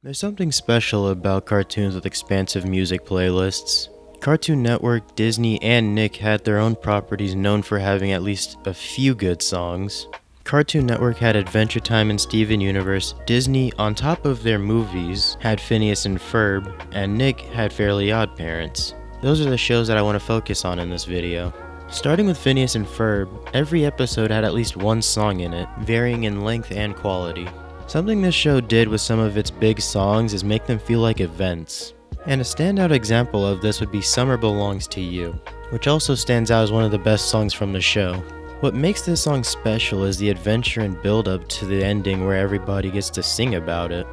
There's something special about cartoons with expansive music playlists. Cartoon Network, Disney, and Nick had their own properties known for having at least a few good songs. Cartoon Network had Adventure Time and Steven Universe, Disney, on top of their movies, had Phineas and Ferb, and Nick had Fairly Odd Parents. Those are the shows that I want to focus on in this video. Starting with Phineas and Ferb, every episode had at least one song in it, varying in length and quality. Something this show did with some of its big songs is make them feel like events. And a standout example of this would be Summer Belongs to You, which also stands out as one of the best songs from the show. What makes this song special is the adventure and build-up to the ending where everybody gets to sing about it.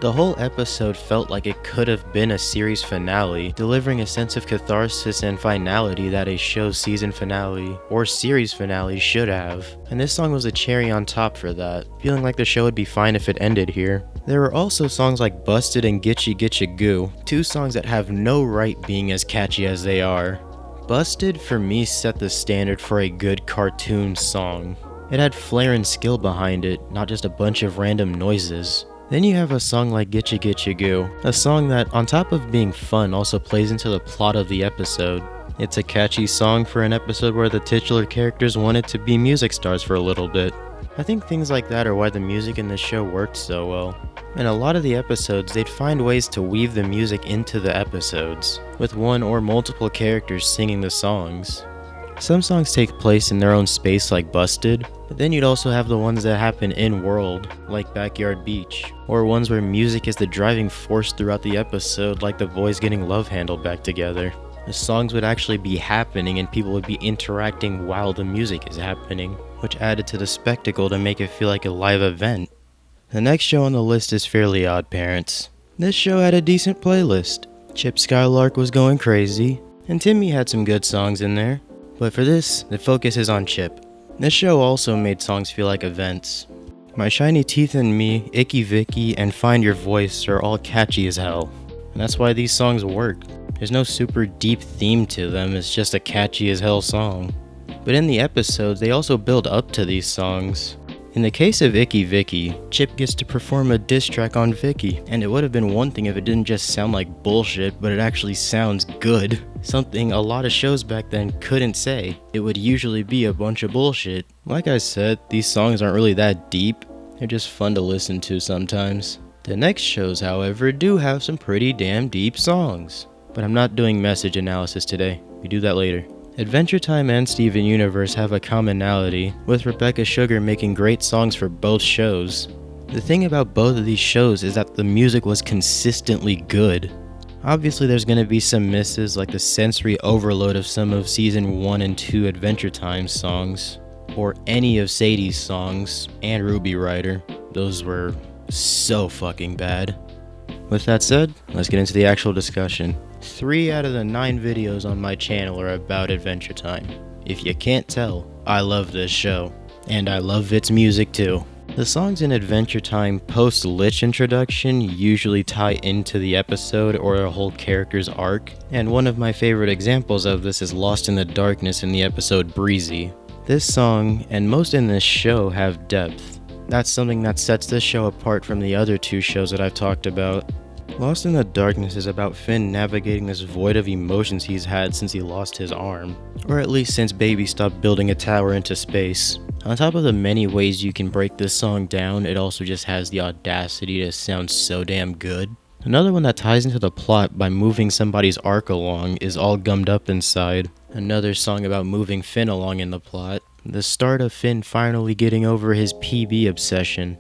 The whole episode felt like it could have been a series finale, delivering a sense of catharsis and finality that a show's season finale or series finale should have. And this song was a cherry on top for that, feeling like the show would be fine if it ended here. There were also songs like Busted and Gitcha Gitcha Goo, two songs that have no right being as catchy as they are. Busted for me set the standard for a good cartoon song. It had flair and skill behind it, not just a bunch of random noises. Then you have a song like Gitcha Gitcha Goo, a song that, on top of being fun, also plays into the plot of the episode. It's a catchy song for an episode where the titular characters wanted to be music stars for a little bit. I think things like that are why the music in this show worked so well. In a lot of the episodes, they'd find ways to weave the music into the episodes, with one or multiple characters singing the songs. Some songs take place in their own space like Busted, but then you'd also have the ones that happen in-world, like Backyard Beach, or ones where music is the driving force throughout the episode like the boys getting Love Handle back together. The songs would actually be happening and people would be interacting while the music is happening, which added to the spectacle to make it feel like a live event. The next show on the list is Fairly Odd Parents. This show had a decent playlist. Chip Skylark was going crazy, and Timmy had some good songs in there. But for this, the focus is on Chip. This show also made songs feel like events. My Shiny Teeth and Me, Icky Vicky, and Find Your Voice are all catchy as hell. And that's why these songs work. There's no super deep theme to them, it's just a catchy as hell song. But in the episodes, they also build up to these songs. In the case of Icky Vicky, Chip gets to perform a diss track on Vicky, and it would have been one thing if it didn't just sound like bullshit, but it actually sounds good. Something a lot of shows back then couldn't say. It would usually be a bunch of bullshit. Like I said, these songs aren't really that deep, they're just fun to listen to sometimes. The next shows, however, do have some pretty damn deep songs. But I'm not doing message analysis today, we do that later. Adventure Time and Steven Universe have a commonality, with Rebecca Sugar making great songs for both shows. The thing about both of these shows is that the music was consistently good. Obviously there's going to be some misses like the sensory overload of some of Season 1 and 2 Adventure Time songs, or any of Sadie's songs, and Ruby Rider. Those were so fucking bad. With that said, let's get into the actual discussion. 3 out of the 9 videos on my channel are about Adventure Time. If you can't tell, I love this show, and I love its music too. The songs in Adventure Time post-Lich introduction usually tie into the episode or a whole character's arc, and one of my favorite examples of this is Lost in the Darkness in the episode Breezy. This song, and most in this show, have depth. That's something that sets this show apart from the other 2 shows that I've talked about. Lost in the Darkness is about Finn navigating this void of emotions he's had since he lost his arm, or at least since Baby stopped building a tower into space. On top of the many ways you can break this song down, it also just has the audacity to sound so damn good. Another one that ties into the plot by moving somebody's arc along is All Gummed Up Inside, another song about moving Finn along in the plot, the start of Finn finally getting over his PB obsession.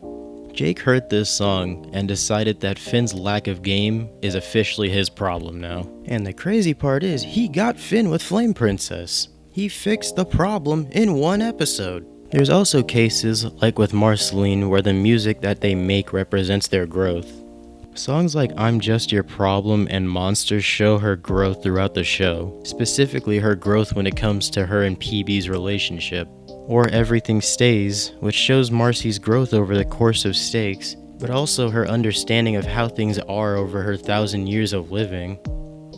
Jake heard this song and decided that Finn's lack of game is officially his problem now. And the crazy part is, he got Finn with Flame Princess. He fixed the problem in 1 episode. There's also cases, like with Marceline, where the music that they make represents their growth. Songs like I'm Just Your Problem and Monsters show her growth throughout the show, specifically her growth when it comes to her and PB's relationship. Or Everything Stays, which shows Marcy's growth over the course of Stakes, but also her understanding of how things are over her 1,000 years of living.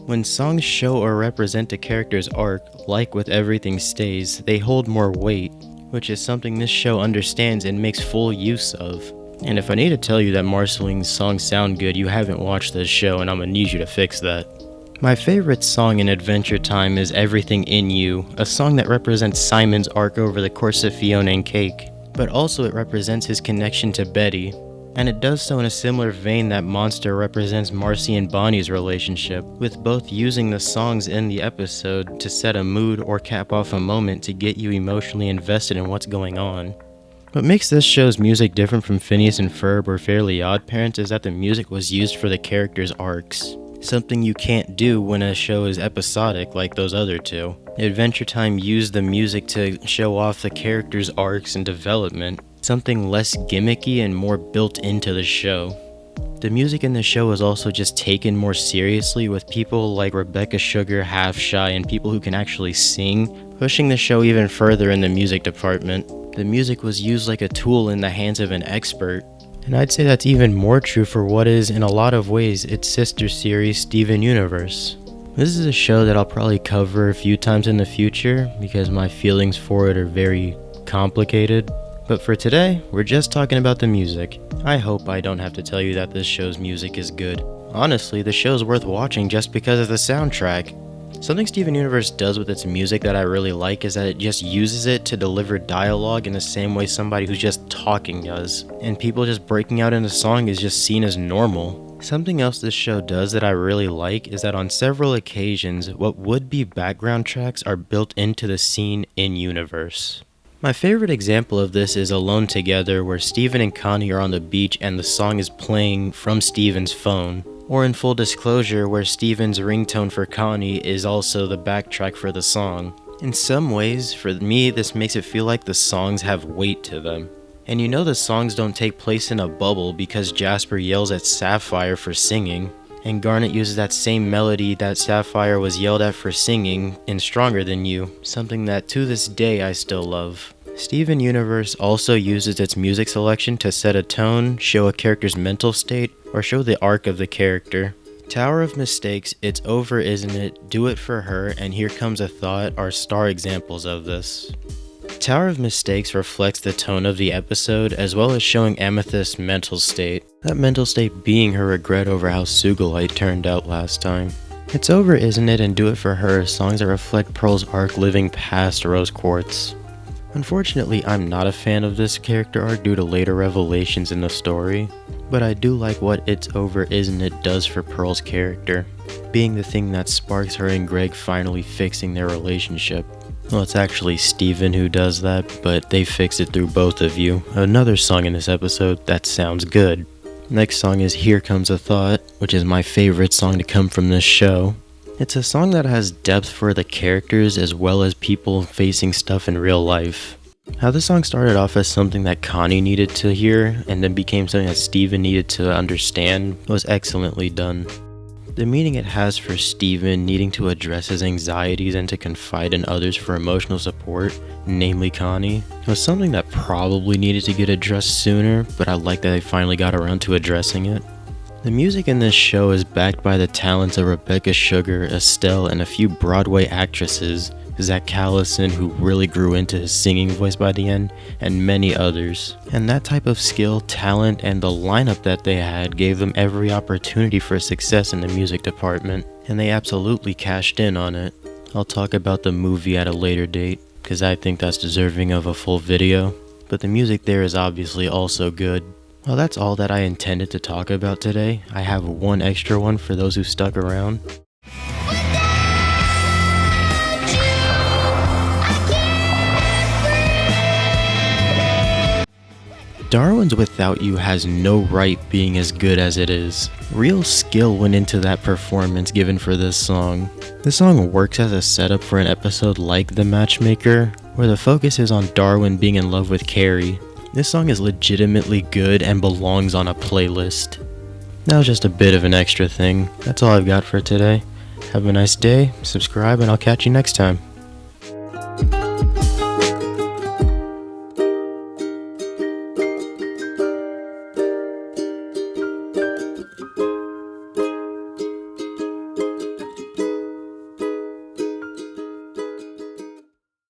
When songs show or represent a character's arc, like with Everything Stays, they hold more weight, which is something this show understands and makes full use of. And if I need to tell you that Marceling's songs sound good, you haven't watched this show, and I'm gonna need you to fix that. My favorite song in Adventure Time is Everything in You, a song that represents Simon's arc over the course of Fiona and Cake, but also it represents his connection to Betty. And it does so in a similar vein that Monster represents Marcy and Bonnie's relationship, with both using the songs in the episode to set a mood or cap off a moment to get you emotionally invested in what's going on. What makes this show's music different from Phineas and Ferb or Fairly Odd Parents is that the music was used for the characters' arcs. Something you can't do when a show is episodic like those other two. Adventure Time used the music to show off the characters' arcs and development, something less gimmicky and more built into the show. The music in the show is also just taken more seriously, with people like Rebecca Sugar, Half Shy, and people who can actually sing, pushing the show even further in the music department. The music was used like a tool in the hands of an expert. And I'd say that's even more true for what is, in a lot of ways, its sister series, Steven Universe. This is a show that I'll probably cover a few times in the future, because my feelings for it are very complicated. But for today, we're just talking about the music. I hope I don't have to tell you that this show's music is good. Honestly, the show's worth watching just because of the soundtrack. Something Steven Universe does with its music that I really like is that it just uses it to deliver dialogue in the same way somebody who's just talking does. And people just breaking out into song is just seen as normal. Something else this show does that I really like is that on several occasions, what would be background tracks are built into the scene in universe. My favorite example of this is Alone Together, where Steven and Connie are on the beach and the song is playing from Steven's phone. Or in Full Disclosure, where Steven's ringtone for Connie is also the backtrack for the song. In some ways, for me, this makes it feel like the songs have weight to them. And you know the songs don't take place in a bubble because Jasper yells at Sapphire for singing, and Garnet uses that same melody that Sapphire was yelled at for singing in Stronger Than You, something that to this day I still love. Steven Universe also uses its music selection to set a tone, show a character's mental state, or show the arc of the character. Tower of Mistakes, It's Over Isn't It, Do It For Her, and Here Comes a Thought are star examples of this. Tower of Mistakes reflects the tone of the episode as well as showing Amethyst's mental state. That mental state being her regret over how Sugalite turned out last time. It's Over Isn't It and Do It For Her, songs that reflect Pearl's arc living past Rose Quartz. Unfortunately, I'm not a fan of this character arc due to later revelations in the story, but I do like what It's Over Isn't It does for Pearl's character, being the thing that sparks her and Greg finally fixing their relationship. Well, it's actually Steven who does that, but they fix it through both of you. Another song in this episode that sounds good. Next song is Here Comes a Thought, which is my favorite song to come from this show. It's a song that has depth for the characters as well as people facing stuff in real life. How the song started off as something that Connie needed to hear and then became something that Steven needed to understand was excellently done. The meaning it has for Steven needing to address his anxieties and to confide in others for emotional support, namely Connie, was something that probably needed to get addressed sooner, but I like that they finally got around to addressing it. The music in this show is backed by the talents of Rebecca Sugar, Estelle, and a few Broadway actresses, Zach Callison, who really grew into his singing voice by the end, and many others. And that type of skill, talent, and the lineup that they had gave them every opportunity for success in the music department, and they absolutely cashed in on it. I'll talk about the movie at a later date, because I think that's deserving of a full video, but the music there is obviously also good. Well, that's all that I intended to talk about today. I have one extra one for those who stuck around. Darwin's Without You has no right being as good as it is. Real skill went into that performance given for this song. This song works as a setup for an episode like The Matchmaker, where the focus is on Darwin being in love with Carrie. This song is legitimately good and belongs on a playlist. That was just a bit of an extra thing. That's all I've got for today. Have a nice day, subscribe, and I'll catch you next time.